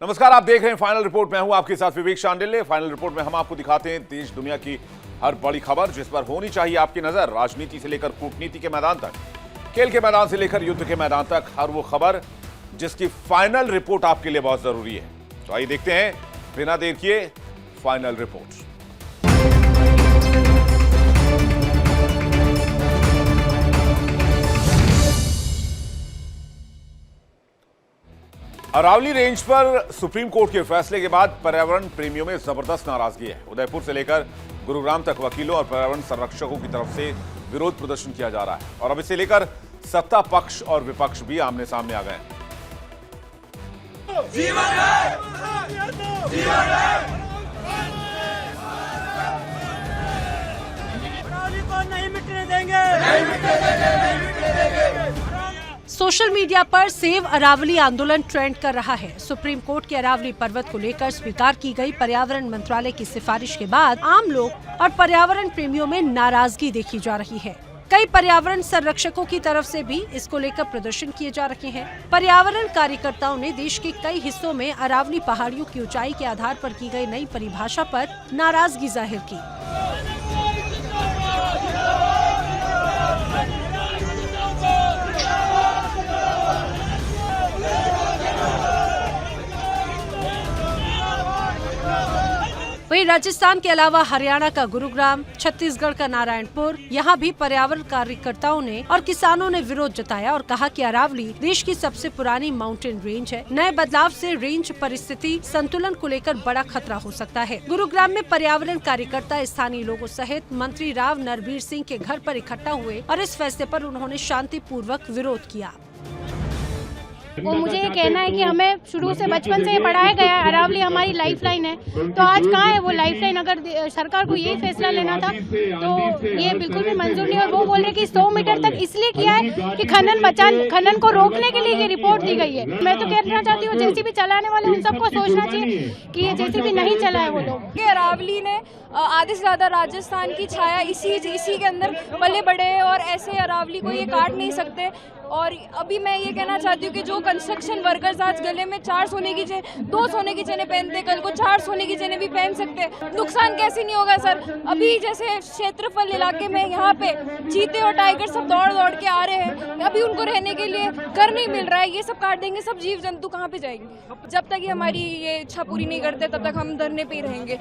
नमस्कार, आप देख रहे हैं फाइनल रिपोर्ट। मैं हूं आपके साथ विवेक शांडिल्य। फाइनल रिपोर्ट में हम आपको दिखाते हैं देश दुनिया की हर बड़ी खबर जिस पर होनी चाहिए आपकी नजर। राजनीति से लेकर कूटनीति के मैदान तक, खेल के मैदान से लेकर युद्ध के मैदान तक, हर वो खबर जिसकी फाइनल रिपोर्ट आपके लिए बहुत जरूरी है। तो आइए देखते हैं बिना देर किए फाइनल रिपोर्ट। अरावली रेंज पर सुप्रीम कोर्ट के फैसले के बाद पर्यावरण प्रेमियों में जबरदस्त नाराजगी है। उदयपुर से लेकर गुरुग्राम तक वकीलों और पर्यावरण संरक्षकों की तरफ से विरोध प्रदर्शन किया जा रहा है और अब इसे लेकर सत्ता पक्ष और विपक्ष भी आमने सामने आ गए हैं। नहीं मिटने देंगे। सोशल मीडिया पर सेव अरावली आंदोलन ट्रेंड कर रहा है। सुप्रीम कोर्ट के अरावली पर्वत को लेकर स्वीकार की गई पर्यावरण मंत्रालय की सिफारिश के बाद आम लोग और पर्यावरण प्रेमियों में नाराजगी देखी जा रही है। कई पर्यावरण संरक्षकों की तरफ से भी इसको लेकर प्रदर्शन किए जा रहे हैं। पर्यावरण कार्यकर्ताओं ने देश के कई हिस्सों में अरावली पहाड़ियों की ऊंचाई के आधार पर की गई नई परिभाषा पर नाराजगी जाहिर की। वहीं राजस्थान के अलावा हरियाणा का गुरुग्राम, छत्तीसगढ़ का नारायणपुर, यहाँ भी पर्यावरण कार्यकर्ताओं ने और किसानों ने विरोध जताया और कहा कि अरावली देश की सबसे पुरानी माउंटेन रेंज है। नए बदलाव से रेंज परिस्थिति संतुलन को लेकर बड़ा खतरा हो सकता है। गुरुग्राम में पर्यावरण कार्यकर्ता स्थानीय लोगों सहित मंत्री राव नरबीर सिंह के घर पर इकट्ठा हुए और इस फैसले पर उन्होंने शांतिपूर्वक विरोध किया। वो मुझे ये कहना है कि हमें शुरू से बचपन से पढ़ाया गया है अरावली हमारी लाइफलाइन है, तो आज कहाँ है वो लाइफलाइन? अगर सरकार को यही फैसला लेना था तो ये बिल्कुल भी मंजूर नहीं। और वो बोल रहे कि 100 मीटर तक इसलिए किया है कि खनन को रोकने के लिए ये रिपोर्ट दी गई है। मैं तो कहना चाहती हूँ जेसीबी चलाने वाले उन सबको सोचना चाहिए कि ये जेसीबी नहीं चलाए वो लोग। अरावली ने आधे से ज्यादा राजस्थान की छाया इसी के अंदर पले बड़े हैं और ऐसे अरावली को ये काट नहीं सकते। और अभी मैं ये कहना चाहती हूँ कि जो कंस्ट्रक्शन वर्कर्स आज गले में 2 सोने की चेनें पहनते, कल को 4 सोने की चेनें भी पहन सकते हैं। नुकसान कैसे नहीं होगा सर? अभी जैसे क्षेत्रफल इलाके में यहाँ पे चीते और टाइगर सब दौड़ के आ रहे हैं, अभी उनको रहने के लिए घर नहीं मिल रहा है। ये सब काट देंगे, सब जीव जंतु कहाँ पे जाएंगे? जब तक ये हमारी ये इच्छा पूरी नहीं करते तब तक हम धरने पे ही रहेंगे।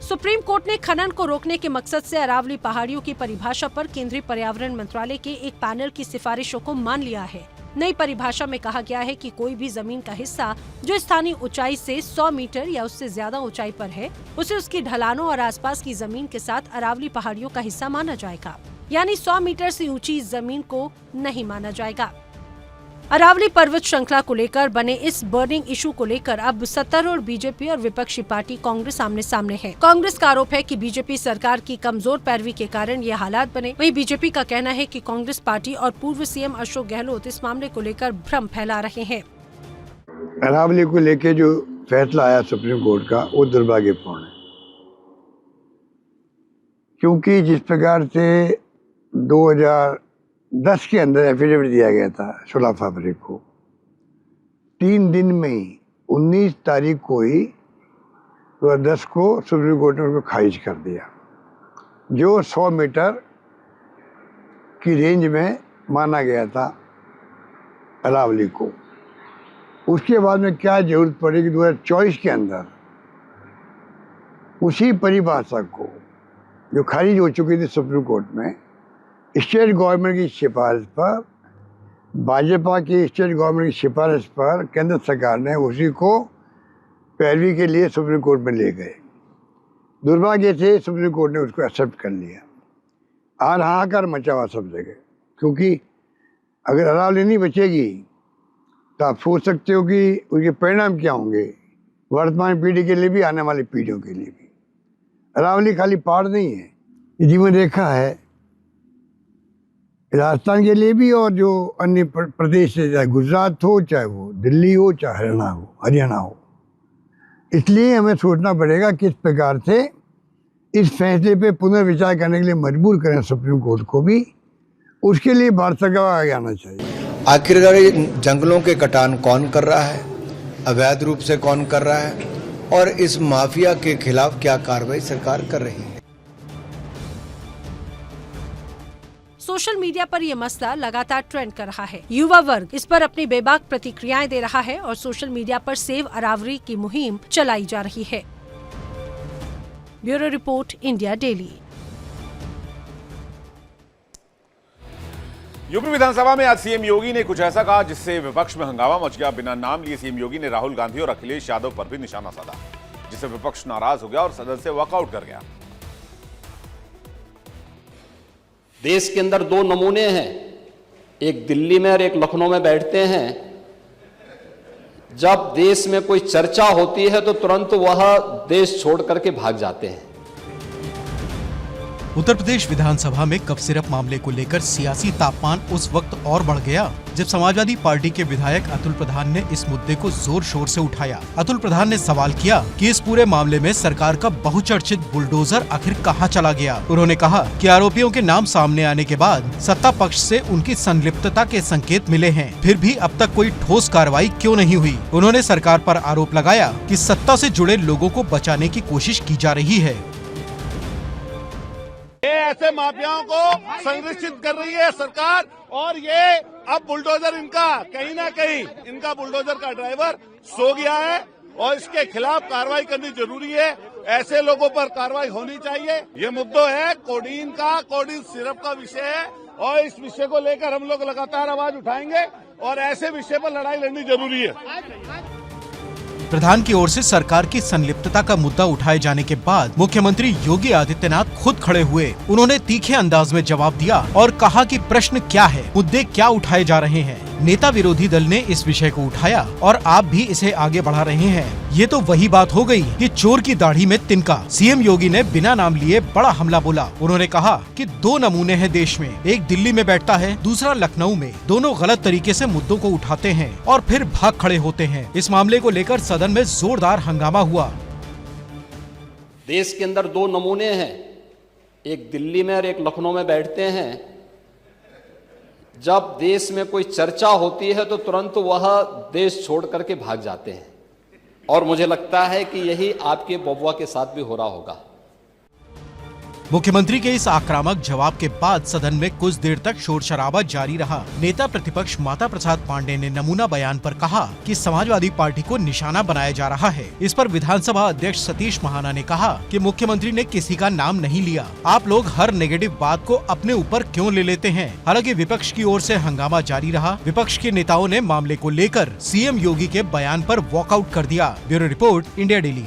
सुप्रीम कोर्ट ने खनन को रोकने के मकसद से अरावली पहाड़ियों की परिभाषा पर केंद्रीय पर्यावरण मंत्रालय के एक पैनल की सिफारिशों को मान लिया है। नई परिभाषा में कहा गया है कि कोई भी जमीन का हिस्सा जो स्थानीय ऊंचाई से 100 मीटर या उससे ज्यादा ऊंचाई पर है, उसे उसकी ढलानों और आसपास की जमीन के साथ अरावली पहाड़ियों का हिस्सा माना जाएगा। यानी 100 मीटर से ऊंची जमीन को नहीं माना जाएगा। अरावली पर्वत श्रृंखला को लेकर बने इस बर्निंग इशू को लेकर अब सत्तारूढ़ बीजेपी और विपक्षी पार्टी कांग्रेस आमने सामने है। कांग्रेस का आरोप है कि बीजेपी सरकार की कमजोर पैरवी के कारण ये हालात बने। वहीं बीजेपी का कहना है कि कांग्रेस पार्टी और पूर्व सीएम अशोक गहलोत इस मामले को लेकर भ्रम फैला रहे हैं। अरावली को लेकर जो फैसला आया सुप्रीम कोर्ट का, वो दुर्भाग्यपूर्ण है, क्योंकि जिस प्रकार से 2010 के अंदर एफिडेविट दिया गया था 16 फरवरी को, 3 दिन में ही 19 तारीख को ही 2010 को सुप्रीम कोर्ट ने उसको खारिज कर दिया, जो 100 मीटर की रेंज में माना गया था अरावली को। उसके बाद में क्या जरूरत पड़ी कि 2024 के अंदर उसी परिभाषा को जो खारिज हो चुकी थी सुप्रीम कोर्ट में, स्टेट गवर्नमेंट की सिफारिश पर, भाजपा की स्टेट गवर्नमेंट की सिफारिश पर केंद्र सरकार ने उसी को पैरवी के लिए सुप्रीम कोर्ट में ले गए। दुर्भाग्य से सुप्रीम कोर्ट ने उसको एक्सेप्ट कर लिया और हाहाकार मचा हुआ सब जगह, क्योंकि अगर अरावली नहीं बचेगी तो आप सोच सकते हो कि उसके परिणाम क्या होंगे वर्तमान पीढ़ी के लिए भी, आने वाली पीढ़ियों के लिए भी। अरावली खाली पहाड़ नहीं है, ये जीवन रेखा है राजस्थान के लिए भी और जो अन्य प्रदेश से, चाहे गुजरात हो, चाहे वो दिल्ली हो, चाहे हरियाणा हो। इसलिए हमें सोचना पड़ेगा किस प्रकार से इस फैसले पे पुनर्विचार करने के लिए मजबूर करें सुप्रीम कोर्ट को भी। उसके लिए भारत सरकार आगे आना चाहिए। आखिरकार जंगलों के कटान कौन कर रहा है? अवैध रूप से कौन कर रहा है और इस माफिया के खिलाफ क्या कार्रवाई सरकार कर रही है। सोशल मीडिया पर यह मसला लगातार ट्रेंड कर रहा है। युवा वर्ग इस पर अपनी बेबाक प्रतिक्रियाएं दे रहा है और सोशल मीडिया पर सेव अरावली की मुहिम चलाई जा रही है। Bureau report, India daily. UP विधानसभा में आज सीएम योगी ने कुछ ऐसा कहा जिससे विपक्ष में हंगामा मच गया। बिना नाम लिए सीएम योगी ने राहुल गांधी और अखिलेश यादव पर भी निशाना साधा, जिससे विपक्ष नाराज हो गया और सदन से वॉकआउट कर गया। देश के अंदर दो नमूने हैं, एक दिल्ली में और एक लखनऊ में बैठते हैं। जब देश में कोई चर्चा होती है तो तुरंत वह देश छोड़ करके भाग जाते हैं। उत्तर प्रदेश विधानसभा में कफ सिरप मामले को लेकर सियासी तापमान उस वक्त और बढ़ गया जब समाजवादी पार्टी के विधायक अतुल प्रधान ने इस मुद्दे को जोर शोर से उठाया। अतुल प्रधान ने सवाल किया कि इस पूरे मामले में सरकार का बहुचर्चित बुलडोजर आखिर कहां चला गया। उन्होंने कहा कि आरोपियों के नाम सामने आने के बाद सत्ता पक्ष से उनकी संलिप्तता के संकेत मिले हैं, फिर भी अब तक कोई ठोस कार्रवाई क्यों नहीं हुई। उन्होंने सरकार पर आरोप लगाया कि सत्ता से जुड़े लोगों को बचाने की कोशिश की जा रही है। ये ऐसे माफियाओं को संरक्षित कर रही है सरकार, और ये अब बुलडोजर इनका कहीं ना कहीं इनका बुलडोजर का ड्राइवर सो गया है और इसके खिलाफ कार्रवाई करनी जरूरी है। ऐसे लोगों पर कार्रवाई होनी चाहिए। ये मुद्दा है कोडीन सिरप का विषय है और इस विषय को लेकर हम लोग लगातार आवाज उठाएंगे और ऐसे विषय पर लड़ाई लड़नी जरूरी है। प्रधान की ओर से सरकार की संलिप्तता का मुद्दा उठाए जाने के बाद मुख्यमंत्री योगी आदित्यनाथ खुद खड़े हुए। उन्होंने तीखे अंदाज में जवाब दिया और कहा कि प्रश्न क्या है, मुद्दे क्या उठाए जा रहे हैं। नेता विरोधी दल ने इस विषय को उठाया और आप भी इसे आगे बढ़ा रहे हैं। ये तो वही बात हो गई कि चोर की दाढ़ी में तिनका। सीएम योगी ने बिना नाम लिए बड़ा हमला बोला। उन्होंने कहा कि दो नमूने हैं देश में, एक दिल्ली में बैठता है, दूसरा लखनऊ में। दोनों गलत तरीके से मुद्दों को उठाते हैं और फिर भाग खड़े होते हैं। इस मामले को लेकर सदन में जोरदार हंगामा हुआ। देश के अंदर दो नमूने हैं, एक दिल्ली में और एक लखनऊ में बैठते हैं। जब देश में कोई चर्चा होती है तो तुरंत वह देश छोड़ करके भाग जाते हैं, और मुझे लगता है कि यही आपके बबुआ के साथ भी हो रहा होगा। मुख्यमंत्री के इस आक्रामक जवाब के बाद सदन में कुछ देर तक शोर शराबा जारी रहा। नेता प्रतिपक्ष माता प्रसाद पांडे ने नमूना बयान पर कहा कि समाजवादी पार्टी को निशाना बनाया जा रहा है। इस पर विधानसभा अध्यक्ष सतीश महाना ने कहा कि मुख्यमंत्री ने किसी का नाम नहीं लिया। आप लोग हर नेगेटिव बात को अपने ऊपर क्यों ले लेते हैं। हालांकि विपक्ष की ओर से हंगामा जारी रहा। विपक्ष के नेताओं ने मामले को लेकर सीएम योगी के बयान पर वॉकआउट कर दिया। Bureau report, India daily.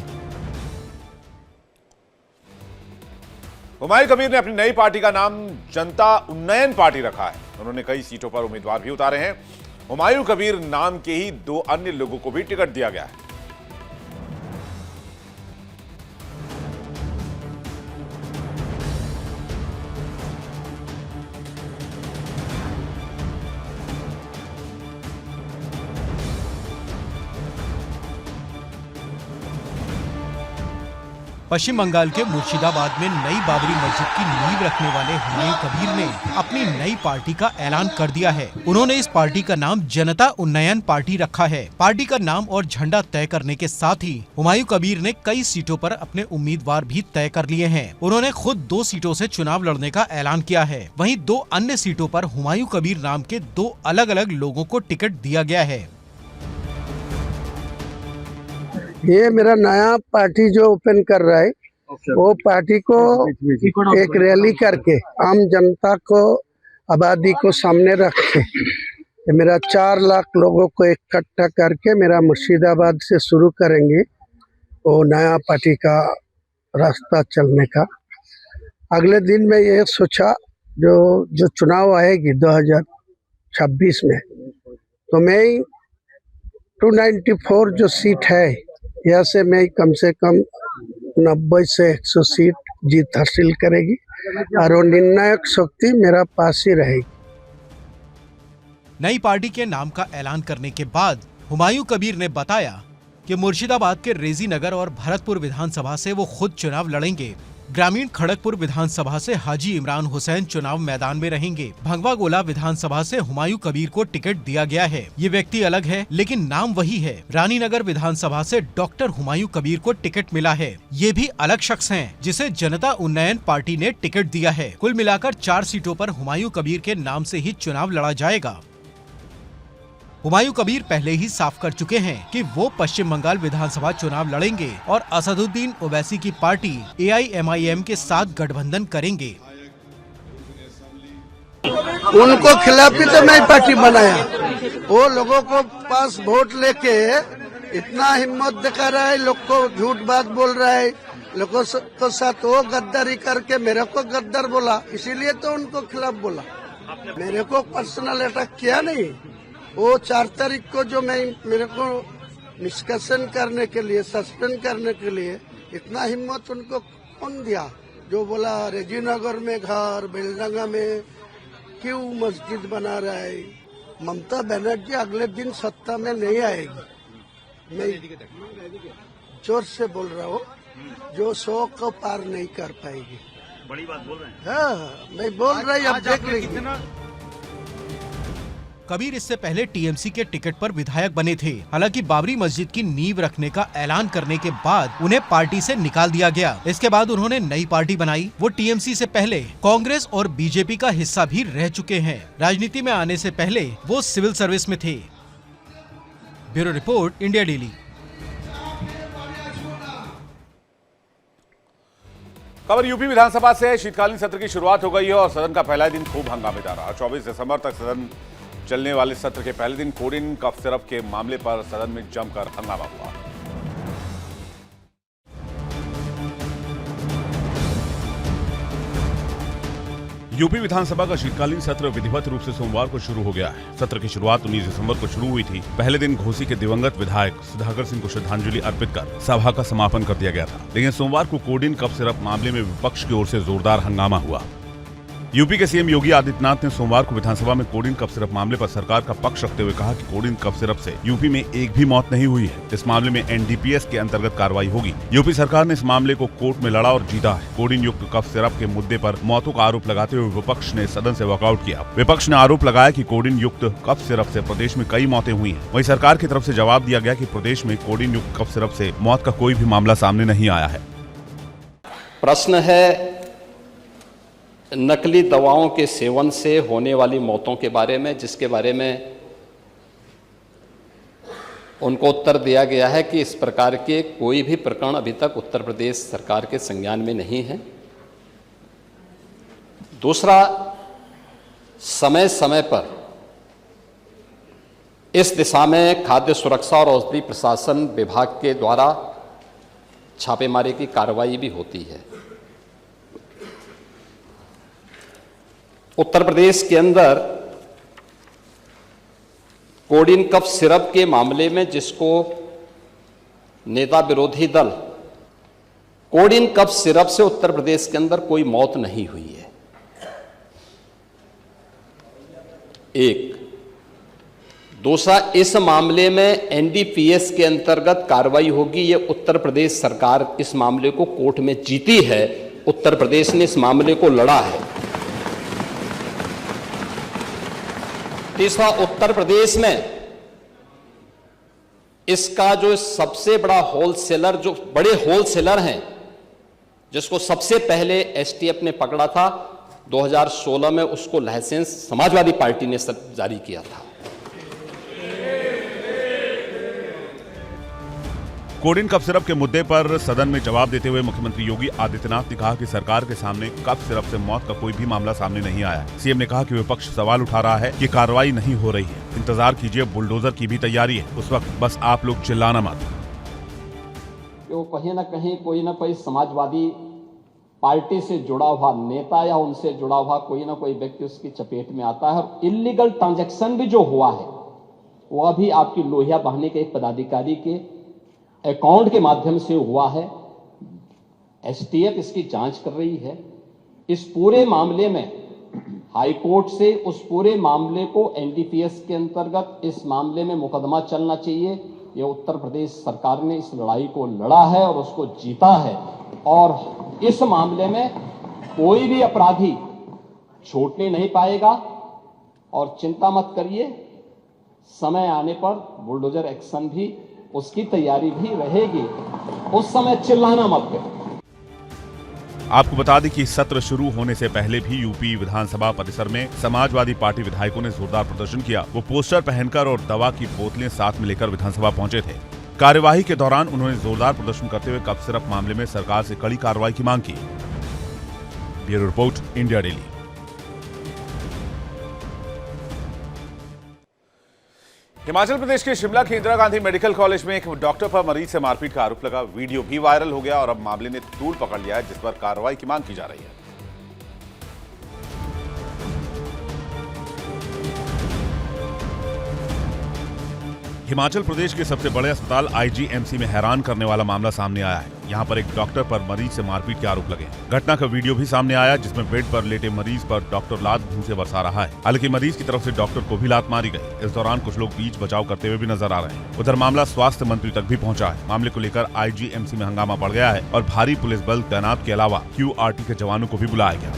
Humayun Kabir ने अपनी नई पार्टी का नाम जनता उन्नयन पार्टी रखा है। उन्होंने कई सीटों पर उम्मीदवार भी उतारे हैं। हुमायूं कबीर नाम के ही दो अन्य लोगों को भी टिकट दिया गया है। पश्चिम बंगाल के मुर्शिदाबाद में नई बाबरी मस्जिद की नींव रखने वाले हुमायूं कबीर ने अपनी नई पार्टी का ऐलान कर दिया है। उन्होंने इस पार्टी का नाम जनता उन्नयन पार्टी रखा है। पार्टी का नाम और झंडा तय करने के साथ ही हुमायूं कबीर ने कई सीटों पर अपने उम्मीदवार भी तय कर लिए हैं। उन्होंने खुद 2 सीटों से चुनाव लड़ने का ऐलान किया है। वहीं 2 अन्य सीटों पर हुमायूं कबीर नाम के 2 अलग अलग लोगों को टिकट दिया गया है। ये मेरा नया पार्टी जो ओपन कर रहा है, वो पार्टी को एक रैली करके आम जनता को, आबादी को सामने रख के मेरा 4 लाख लोगों को इकट्ठा करके मेरा मुर्शिदाबाद से शुरू करेंगे वो नया पार्टी का रास्ता चलने का। अगले दिन में ये सोचा जो चुनाव आएगी 2026 में, तो मैं 294 जो सीट है, यहाँ से मैं कम से कम 90 से 100 सीट जीत हासिल करेगी और वो निर्णायक शक्ति मेरा पास ही रहेगी। नई पार्टी के नाम का ऐलान करने के बाद हुमायूं कबीर ने बताया कि मुर्शिदाबाद के रेजी नगर और भरतपुर विधानसभा से वो खुद चुनाव लड़ेंगे। ग्रामीण खड़गपुर विधानसभा से हाजी इमरान हुसैन चुनाव मैदान में रहेंगे। भंगवा गोला विधानसभा से हुमायूं कबीर को टिकट दिया गया है। ये व्यक्ति अलग है लेकिन नाम वही है। रानीनगर विधानसभा से डॉक्टर हुमायूं कबीर को टिकट मिला है। ये भी अलग शख्स हैं, जिसे जनता उन्नयन पार्टी ने टिकट दिया है। कुल मिलाकर 4 सीटों पर हुमायूं कबीर के नाम से ही चुनाव लड़ा जाएगा। हुमायूं कबीर पहले ही साफ कर चुके हैं कि वो पश्चिम बंगाल विधानसभा चुनाव लड़ेंगे और असदुद्दीन ओवैसी की पार्टी AIMIM के साथ गठबंधन करेंगे। उनको खिलाफ ही तो मैं पार्टी बनाया। वो लोगों को पास वोट लेके इतना हिम्मत दिखा रहा है, लोग को झूठ बात बोल रहा है, लोगों के साथ वो गद्दारी करके मेरे को गद्दार बोला, इसीलिए तो उनको खिलाफ बोला। मेरे को पर्सनल अटैक किया नहीं। वो 4 तारीख को जो मेरे को निष्कासन करने के लिए, सस्पेंड करने के लिए इतना हिम्मत उनको कौन दिया? जो बोला रेजीनगर में घर, बेलडंगा में क्यों मस्जिद बना रहा है? ममता बनर्जी अगले दिन सत्ता में नहीं आएगी। मैं जोर से बोल रहा हूँ, जो 100 को पार नहीं कर पाएगी। बड़ी बात बोल रहे हैं। हाँ, मैं बोल रहा हूँ, अब देख लेंगे। कबीर इससे पहले TMC के टिकट पर विधायक बने थे। हालांकि बाबरी मस्जिद की नींव रखने का ऐलान करने के बाद उन्हें पार्टी से निकाल दिया गया। इसके बाद उन्होंने नई पार्टी बनाई। वो TMC से पहले कांग्रेस और BJP का हिस्सा भी रह चुके हैं। राजनीति में आने से पहले वो सिविल सर्विस में थे। Bureau report, India daily. खबर यूपी विधानसभा से शीतकालीन सत्र की शुरुआत हो गई है और सदन का पहला दिन खूब हंगामेदार रहा। 24 दिसंबर तक सदन चलने वाले सत्र के पहले दिन कोडिन कफ सिरप के मामले पर सदन में जमकर हंगामा हुआ। यूपी विधानसभा का शीतकालीन सत्र विधिवत रूप से सोमवार को शुरू हो गया है। सत्र की शुरुआत 19 दिसंबर को शुरू हुई थी। पहले दिन घोसी के दिवंगत विधायक सुधाकर सिंह को श्रद्धांजलि अर्पित कर सभा का समापन कर दिया गया था। लेकिन सोमवार को कोडिन कफ सिरप मामले में विपक्ष की ओर से जोरदार हंगामा हुआ। यूपी के सीएम योगी आदित्यनाथ ने सोमवार को विधानसभा में कोडिन कफ सिरप मामले पर सरकार का पक्ष रखते हुए कहा कि कोडिन कफ सिरप से यूपी में एक भी मौत नहीं हुई है। इस मामले में NDPS के अंतर्गत कार्रवाई होगी। यूपी सरकार ने इस मामले को कोर्ट में लड़ा और जीता है। कोडिन युक्त कफ सिरप के मुद्दे पर मौतों का आरोप लगाते हुए विपक्ष ने सदन से वॉकआउट किया। विपक्ष ने आरोप लगाया कि कोडिन युक्त कफ सिरप से प्रदेश में कई मौतें हुई हैं। वहीं सरकार की तरफ से जवाब दिया गया कि प्रदेश में कोडिन युक्त कफ सिरप से मौत का कोई भी मामला सामने नहीं आया है। प्रश्न है नकली दवाओं के सेवन से होने वाली मौतों के बारे में, जिसके बारे में उनको उत्तर दिया गया है कि इस प्रकार के कोई भी प्रकरण अभी तक उत्तर प्रदेश सरकार के संज्ञान में नहीं है। दूसरा, समय समय पर इस दिशा में खाद्य सुरक्षा और औषधि प्रशासन विभाग के द्वारा छापेमारी की कार्रवाई भी होती है। उत्तर प्रदेश के अंदर कोडिन कफ सिरप के मामले में जिसको नेता विरोधी दल कोडिन कफ सिरप से उत्तर प्रदेश के अंदर कोई मौत नहीं हुई है। एक। दूसरा, इस मामले में NDPS के अंतर्गत कार्रवाई होगी। ये उत्तर प्रदेश सरकार इस मामले को कोर्ट में जीती है। उत्तर प्रदेश ने इस मामले को लड़ा है। तीसरा, उत्तर प्रदेश में इसका जो सबसे बड़ा होलसेलर, जो बड़े होलसेलर हैं, जिसको सबसे पहले STF ने पकड़ा था 2016 में, उसको लाइसेंस समाजवादी पार्टी ने जारी किया था। कोडिन कफ सिरप के मुद्दे पर सदन में जवाब देते हुए मुख्यमंत्री योगी आदित्यनाथ ने कहा कि सरकार के सामने कफ सिरप से मौत का कोई भी मामला सामने नहीं आया है। सीएम ने कहा कि विपक्ष सवाल उठा रहा है कि कार्रवाई नहीं हो रही है। इंतजार कीजिए, बुलडोजर की भी तैयारी है, उस वक्त बस आप लोग चिल्लाना मत। तो कहीं ना कहीं कोई ना कोई समाजवादी पार्टी से जुड़ा हुआ नेता या उनसे जुड़ा हुआ कोई ना कोई व्यक्ति उसकी चपेट में आता है। और इलीगल ट्रांजैक्शन भी जो हुआ है वो अभी आपकी लोहिया बहाने के एक पदाधिकारी के अकाउंट के माध्यम से हुआ है। STF इसकी जांच कर रही है। इस पूरे मामले में हाई कोर्ट से उस पूरे मामले को NDPS के अंतर्गत इस मामले में मुकदमा चलना चाहिए। ये उत्तर प्रदेश सरकार ने इस लड़ाई को लड़ा है और उसको जीता है। और इस मामले में कोई भी अपराधी छूटने नहीं पाएगा और चिंता मत करिए, समय आने पर बुलडोजर एक्शन भी, उसकी तैयारी भी रहेगी। उस समय चिल्लाना मत करिए। आपको बता दें कि सत्र शुरू होने से पहले भी यूपी विधानसभा परिसर में समाजवादी पार्टी विधायकों ने जोरदार प्रदर्शन किया। वो पोस्टर पहनकर और दवा की बोतलें साथ में लेकर विधानसभा पहुंचे थे। कार्यवाही के दौरान उन्होंने जोरदार प्रदर्शन करते हुए कफ सिरप मामले में सरकार से कड़ी कार्रवाई की मांग की। Bureau report, India daily. Himachal Pradesh के शिमला के इंदिरा गांधी मेडिकल कॉलेज में एक डॉक्टर पर मरीज से मारपीट का आरोप लगा। वीडियो भी वायरल हो गया और अब मामले ने तूल पकड़ लिया है, जिस पर कार्रवाई की मांग की जा रही है। हिमाचल प्रदेश के सबसे बड़े अस्पताल आईजीएमसी में हैरान करने वाला मामला सामने आया है। यहाँ पर एक डॉक्टर पर मरीज से मारपीट के आरोप लगे। घटना का वीडियो भी सामने आया, जिसमें बेड पर लेटे मरीज पर डॉक्टर लात घूंसे बरसा रहा है। हालांकि मरीज की तरफ से डॉक्टर को भी लात मारी गई। इस दौरान कुछ लोग बीच बचाव करते हुए भी नजर आ रहे हैं। उधर मामला स्वास्थ्य मंत्री तक भी पहुंचा है। मामले को लेकर आईजीएमसी में हंगामा बढ़ गया है और भारी पुलिस बल तैनात के अलावा QRT के जवानों को भी बुलाया गया।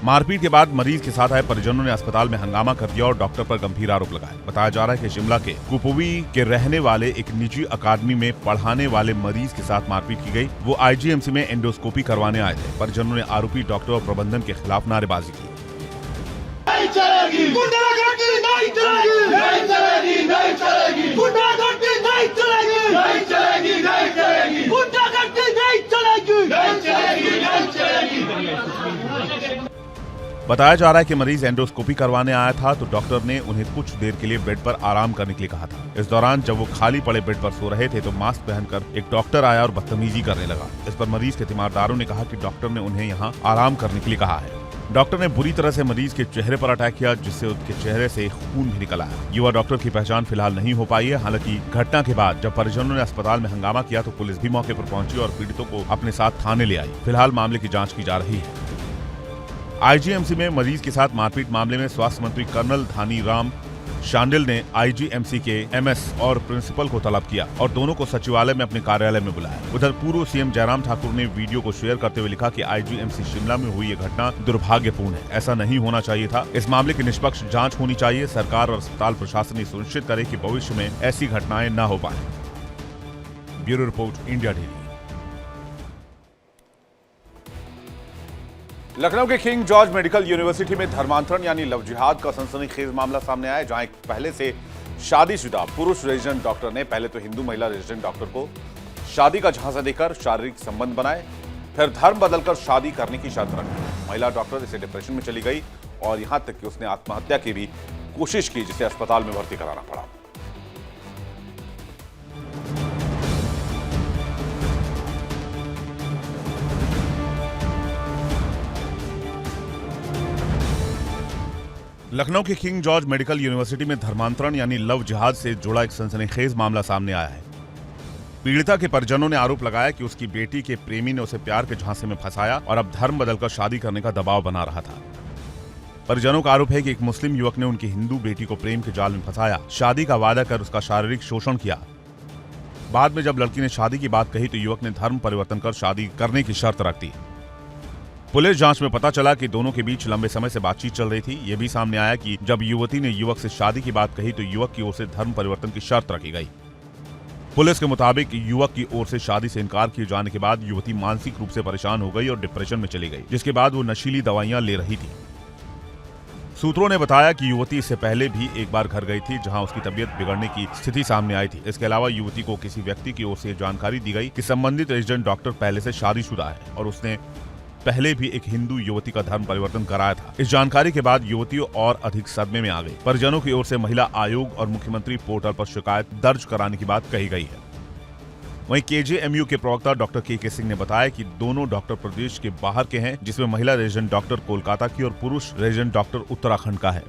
मारपीट के बाद मरीज के साथ आए परिजनों ने अस्पताल में हंगामा कर दिया और डॉक्टर पर गंभीर आरोप लगाए। बताया जा रहा है कि शिमला के कुपवी के रहने वाले एक निजी अकादमी में पढ़ाने वाले मरीज के साथ मारपीट की गई। वो आईजीएमसी में एंडोस्कोपी करवाने आए थे। परिजनों ने आरोपी डॉक्टर और प्रबंधन के खिलाफ नारेबाजी की। नहीं चलेगी, गुंडागर्दी नहीं चलेगी, नहीं चलेगी, नहीं चलेगी, गुंडागर्दी नहीं चलेगी, नहीं चलेगी, नहीं चलेगी, गुंडागर्दी नहीं चलेगी, नहीं चलेगी, नहीं चलेगी। बताया जा रहा है कि मरीज एंडोस्कोपी करवाने आया था तो डॉक्टर ने उन्हें कुछ देर के लिए बेड पर आराम करने के लिए कहा था। इस दौरान जब वो खाली पड़े बेड पर सो रहे थे तो मास्क पहनकर एक डॉक्टर आया और बदतमीजी करने लगा। इस पर मरीज के तीमारदारों ने कहा कि डॉक्टर ने उन्हें यहाँ आराम करने के लिए कहा है। डॉक्टर ने बुरी तरह से मरीज के चेहरे पर अटैक किया, जिससे उसके चेहरे से खून भी निकल आया। युवा डॉक्टर की पहचान फिलहाल नहीं हो पाई है। हालांकि घटना के बाद जब परिजनों ने अस्पताल में हंगामा किया तो पुलिस भी मौके पर पहुंची और पीड़ितों को अपने साथ थाने ले आई। फिलहाल मामले की जांच की जा रही है। आईजीएमसी में मरीज के साथ मारपीट मामले में स्वास्थ्य मंत्री कर्नल धानीराम शांडिल ने आईजीएमसी के एमएस और प्रिंसिपल को तलब किया और दोनों को सचिवालय में अपने कार्यालय में बुलाया। उधर पूर्व सीएम जयराम ठाकुर ने वीडियो को शेयर करते हुए लिखा कि आईजीएमसी शिमला में हुई ये घटना दुर्भाग्यपूर्ण है। ऐसा नहीं होना चाहिए था। इस मामले की निष्पक्ष जांच होनी चाहिए। सरकार और अस्पताल प्रशासन ये सुनिश्चित करे कि भविष्य में ऐसी घटनाएं न हो पाए। Bureau report, India daily. Lucknow के किंग जॉर्ज मेडिकल यूनिवर्सिटी में धर्मांतरण यानी लव जिहाद का सनसनीखेज मामला सामने आया, जहां एक पहले से शादीशुदा पुरुष रेजिडेंट डॉक्टर ने पहले तो हिंदू महिला रेजिडेंट डॉक्टर को शादी का झांसा देकर शारीरिक संबंध बनाए, फिर धर्म बदलकर शादी करने की शर्त रखी। महिला डॉक्टर इसे डिप्रेशन में चली गई और यहां तक कि उसने आत्महत्या की भी कोशिश की, जिसे अस्पताल में भर्ती कराना पड़ा। लखनऊ के किंग जॉर्ज मेडिकल यूनिवर्सिटी में धर्मांतरण यानी लव जिहाद से जुड़ा एक सनसनीखेज मामला सामने आया है। पीड़िता के परिजनों ने आरोप लगाया कि उसकी बेटी के प्रेमी ने उसे प्यार के झांसे में फंसाया और अब धर्म बदलकर शादी करने का दबाव बना रहा था। परिजनों का आरोप है कि एक मुस्लिम युवक ने उनकी हिंदू बेटी को प्रेम के जाल में फंसाया, शादी का वादा कर उसका शारीरिक शोषण किया। बाद में जब लड़की ने शादी की बात कही तो युवक ने धर्म परिवर्तन कर शादी करने की शर्त रख दी। पुलिस जांच में पता चला कि दोनों के बीच लंबे समय से बातचीत चल रही थी। यह भी सामने आया कि जब युवती ने युवक से शादी की बात कही तो युवक की ओर से धर्म परिवर्तन की शर्त रखी गई। पुलिस के मुताबिक युवक की ओर से शादी से इनकार किए जाने के बाद युवती मानसिक रूप से परेशान हो गई और डिप्रेशन में चली गई, जिसके बाद वो नशीली दवाइयां ले रही थी। सूत्रों ने बताया कि युवती इससे पहले भी एक बार घर गई थी, जहां उसकी तबीयत बिगड़ने की स्थिति सामने आई थी। इसके अलावा युवती को किसी व्यक्ति की ओर से जानकारी दी गई कि संबंधित रेजिडेंट डॉक्टर पहले से शादीशुदा है और उसने पहले भी एक हिंदू युवती का धर्म परिवर्तन कराया था। इस जानकारी के बाद युवती और अधिक सदमे में आ गई। परिजनों की ओर से महिला आयोग और मुख्यमंत्री पोर्टल पर शिकायत दर्ज कराने की बात कही गई है। वहीं केजेएमयू के प्रवक्ता डॉक्टर के सिंह ने बताया कि दोनों डॉक्टर प्रदेश के बाहर के हैं, जिसमें महिला रेजिडेंट डॉक्टर कोलकाता की और पुरुष रेजिडेंट डॉक्टर उत्तराखंड का है।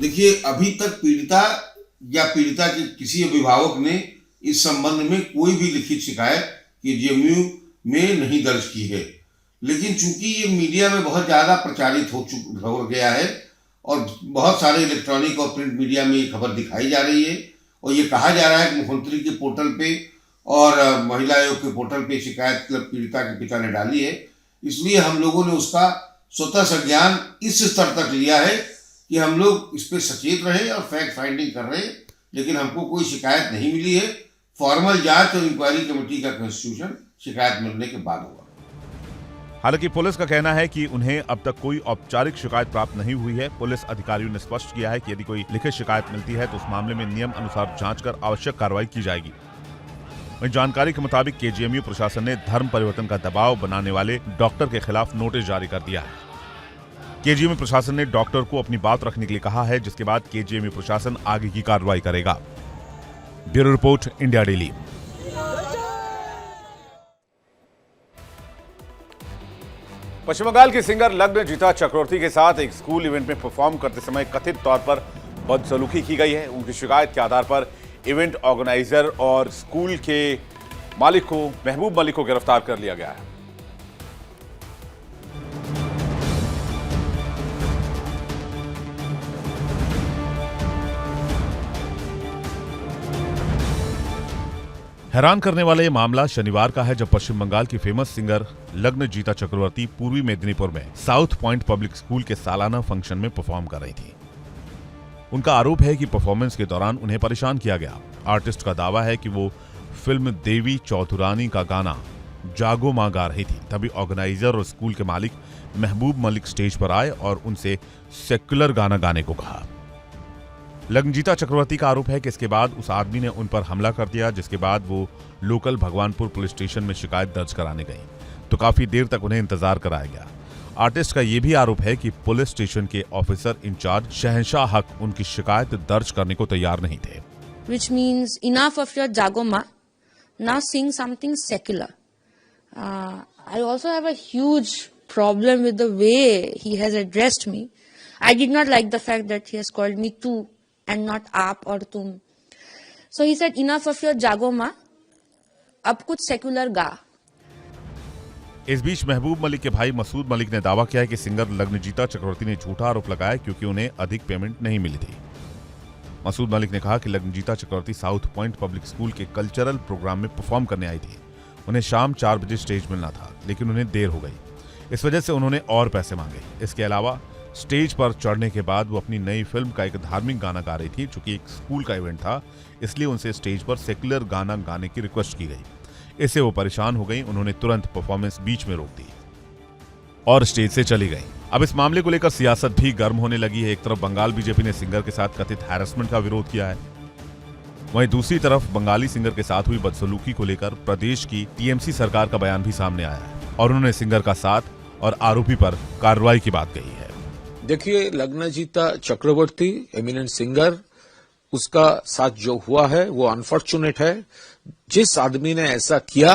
देखिए, अभी तक पीड़िता या पीड़िता के किसी अभिभावक ने इस संबंध में कोई भी लिखित शिकायत केजेएमयू में नहीं दर्ज की है, लेकिन चूंकि ये मीडिया में बहुत ज़्यादा प्रचारित हो गया है और बहुत सारे इलेक्ट्रॉनिक और प्रिंट मीडिया में ये खबर दिखाई जा रही है और ये कहा जा रहा है कि मुख्यमंत्री के पोर्टल पे और महिला आयोग के पोर्टल पे शिकायत पीड़िता के पिता ने डाली है। इसलिए हम लोगों ने उसका स्वतः संज्ञान इस स्तर तक लिया है कि हम लोग इस पे सचेत रहे और फैक्ट फाइंडिंग कर रहे हैं, लेकिन हमको कोई शिकायत नहीं मिली है। फॉर्मल जांच और इंक्वायरी कमेटी का कॉन्स्टिट्यूशन शिकायत मिलने के बाद होगा। हालांकि पुलिस का कहना है कि उन्हें अब तक कोई औपचारिक शिकायत प्राप्त नहीं हुई है। पुलिस अधिकारियों ने स्पष्ट किया है कि यदि कोई लिखित शिकायत मिलती है तो उस मामले में नियम अनुसार जांच कर आवश्यक कार्रवाई की जाएगी। वहीं जानकारी के मुताबिक केजीएमयू प्रशासन ने धर्म परिवर्तन का दबाव बनाने वाले डॉक्टर के खिलाफ नोटिस जारी कर दिया है। केजीएमयू प्रशासन ने डॉक्टर को अपनी बात रखने के लिए कहा है, जिसके बाद केजीएमयू प्रशासन आगे की कार्रवाई करेगा। Bureau report, India daily. Paschim Bangal की सिंगर लग्नजीता चक्रवर्ती के साथ एक स्कूल इवेंट में परफॉर्म करते समय कथित तौर पर बदसलूकी की गई है। उनकी शिकायत के आधार पर इवेंट ऑर्गेनाइजर और स्कूल के मालिक को महबूब मलिक को गिरफ्तार कर लिया गया है। हैरान करने वाला ये मामला शनिवार का है, जब पश्चिम बंगाल की फेमस सिंगर लग्नजीता चक्रवर्ती पूर्वी मेदिनीपुर में साउथ पॉइंट पब्लिक स्कूल के सालाना फंक्शन में परफॉर्म कर रही थी। उनका आरोप है कि परफॉर्मेंस के दौरान उन्हें परेशान किया गया। आर्टिस्ट का दावा है कि वो फिल्म देवी चौधुरानी का गाना जागो मां गा रही थी। तभी ऑर्गेनाइजर और स्कूल के मालिक महबूब मलिक स्टेज पर आए और उनसे सेक्युलर गाना गाने को कहा। लग्नजीता चक्रवर्ती का आरोप है कि इसके बाद उस आदमी ने उन पर हमला कर दिया, जिसके बाद वो लोकल भगवानपुर पुलिस स्टेशन में शिकायत दर्ज कराने गई तो काफी देर तक उन्हें इंतजार कराया गया। आर्टिस्ट का यह भी आरोप है कि पुलिस स्टेशन के ऑफिसर इंचार्ज शहंशाह हक उनकी शिकायत दर्ज करने को तैयार नहीं थे। Which means enough of your Jagoma, now sing something secular. I also have a huge problem with the way he has addressed me. I did not like the fact that he has called me tu and not aap or tum. So he said enough of your Jagoma, ab kuch secular ga. इस बीच महबूब मलिक के भाई मसूद मलिक ने दावा किया है कि singer लग्नजीता चक्रवर्ती ने झूठा आरोप लगाया क्योंकि उन्हें अधिक पेमेंट नहीं मिली थी। मसूद मलिक ने कहा कि लग्नजीता चक्रवर्ती साउथ पॉइंट पब्लिक स्कूल के कल्चरल प्रोग्राम में परफॉर्म करने आई थी। उन्हें शाम 4 बजे स्टेज मिलना था, लेकिन उन्हें देर हो गई। इस वजह से उन्होंने और पैसे मांगे। इसके अलावा स्टेज पर चढ़ने के बाद वो अपनी नई फिल्म का एक धार्मिक गाना गा रही थी। चूंकि एक स्कूल का इवेंट था, इसलिए उनसे स्टेज पर सेक्युलर गाना गाने की रिक्वेस्ट की गई। इससे वो परेशान हो गई। उन्होंने तुरंत परफॉर्मेंस बीच में रोक दी और स्टेज से चली गई। अब इस मामले को लेकर सियासत भी गर्म होने लगी है। एक तरफ बंगाल बीजेपी ने सिंगर के साथ कथित हैरेसमेंट का विरोध किया है, वहीं दूसरी तरफ बंगाली सिंगर के साथ हुई बदसलूकी को लेकर प्रदेश की टीएमसी सरकार का बयान भी सामने आया है और उन्होंने सिंगर का साथ और आरोपी पर कार्रवाई की बात कही है। देखिए, लग्नजीता चक्रवर्ती एमिनेंट सिंगर, उसका साथ जो हुआ है वो अनफॉर्चुनेट है। जिस आदमी ने ऐसा किया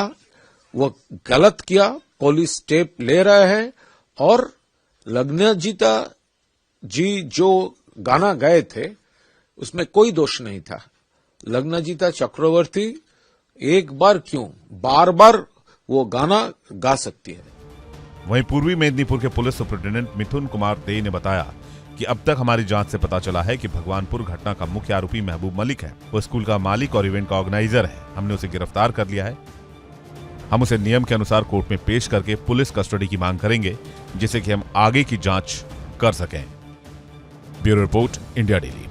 वो गलत किया, पुलिस स्टेप ले रहा है। और लग्नजीता जी जो गाना गाए थे उसमें कोई दोष नहीं था। लग्नजीता चक्रवर्ती एक बार क्यों बार बार वो गाना गा सकती है। वहीं पूर्वी मेदिनीपुर के पुलिस सुपरिटेंडेंट मिथुन कुमार दे ने बताया कि अब तक हमारी जांच से पता चला है कि भगवानपुर घटना का मुख्य आरोपी महबूब मलिक है। वो स्कूल का मालिक और इवेंट का ऑर्गेनाइजर है। हमने उसे गिरफ्तार कर लिया है। हम उसे नियम के अनुसार कोर्ट में पेश करके पुलिस कस्टडी की मांग करेंगे, जिससे कि हम आगे की जांच कर सकें। Bureau report, India daily.